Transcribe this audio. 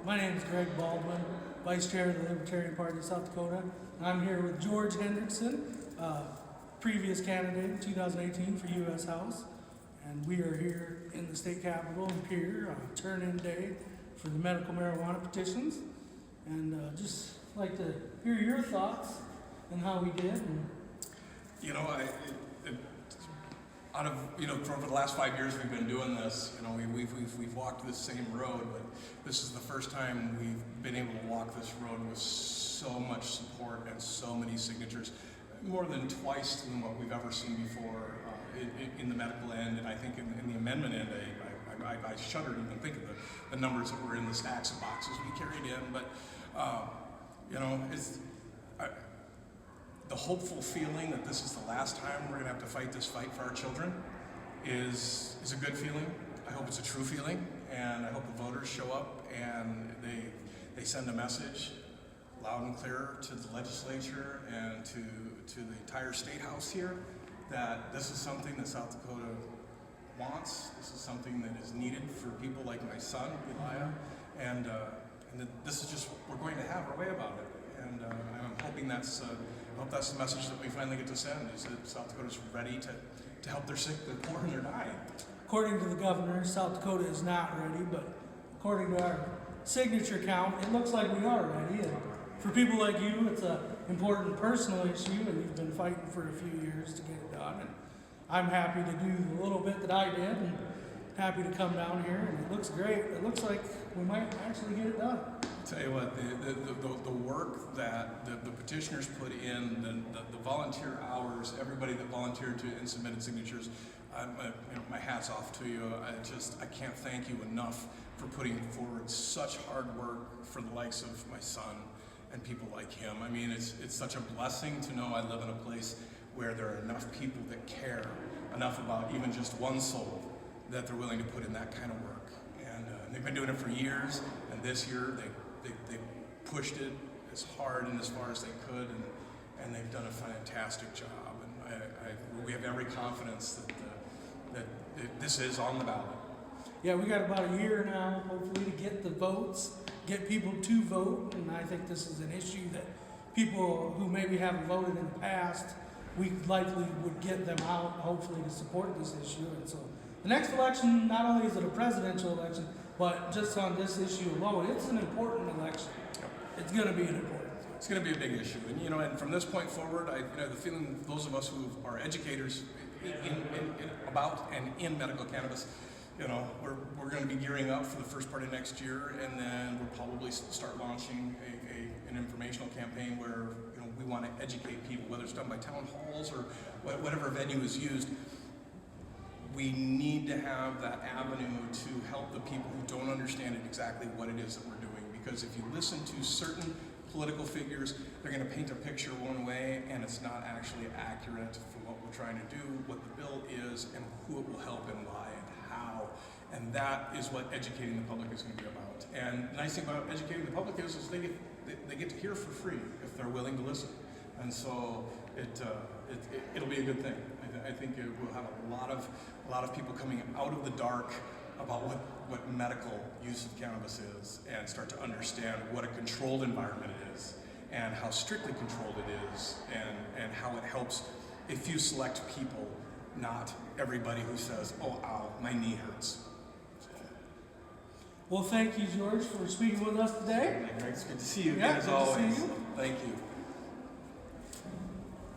My name is Greg Baldwin, Vice Chair of the Libertarian Party of South Dakota. I'm here with George Hendrickson, previous candidate in 2018 for U.S. House. And we are here in the state capitol in Pierre on turn-in day for the medical marijuana petitions. And just like to hear your thoughts on how we did. And for over the last 5 years we've been doing this, we've walked this same road, but this is the first time we've been able to walk this road with so much support and so many signatures, more than twice than what we've ever seen before in the medical end, and I think in the amendment end. I shudder to even think of the numbers that were in the stacks of boxes we carried in, but the hopeful feeling that this is the last time we're going to have to fight this fight for our children is a good feeling. I hope it's a true feeling, and I hope the voters show up and they send a message loud and clear to the legislature and to the entire state house here that this is something that South Dakota wants. This is something that is needed for people like my son, Elijah, and that this is just, we're going to have our way about it. And I'm hoping I hope that's the message that we finally get to send, is that South Dakota's ready to help their sick, their poor, and their dying. according to the governor, South Dakota is not ready, but according to our signature count, it looks like we are ready. And for people like you, it's an important personal issue, and you've been fighting for a few years to get it done. And I'm happy to do the little bit that I did, and happy to come down here, and it looks great. It looks like we might actually get it done. Tell you what, the work that the petitioners put in, the volunteer hours, everybody that volunteered to and submitted signatures, my hat's off to you. I can't thank you enough for putting forward such hard work for the likes of my son and people like him. I mean, it's such a blessing to know I live in a place where there are enough people that care enough about even just one soul that they're willing to put in that kind of work. And they've been doing it for years, and this year they pushed it as hard and as far as they could, and they've done a fantastic job. And we have every confidence that this is on the ballot. Yeah, we got about a year now, hopefully, to get the votes, get people to vote, and I think this is an issue that people who maybe haven't voted in the past, we likely would get them out, hopefully, to support this issue. And so the next election, not only is it a presidential election, but just on this issue alone, it's an important election. It's going to be an important. It's going to be a big issue, and and from this point forward, the feeling those of us who are educators about and in medical cannabis, we're going to be gearing up for the first part of next year, and then we'll probably start launching an informational campaign where we want to educate people, whether it's done by town halls or whatever venue is used. We need to have that avenue to help the people who don't understand exactly what it is that we're doing. Because if you listen to certain political figures, they're going to paint a picture one way, and it's not actually accurate for what we're trying to do, what the bill is, and who it will help and why and how. And that is what educating the public is going to be about. And the nice thing about educating the public is they get to hear for free if they're willing to listen. And so it'll be a good thing. I think it will have a lot of people coming out of the dark about what medical use of cannabis is, and start to understand what a controlled environment it is, and how strictly controlled it is, and how it helps a few select people, not everybody who says, "Oh, ow, my knee hurts." Well, thank you, George, for speaking with us today. It's good to see you, Yeah, as good to see always. you. Thank you.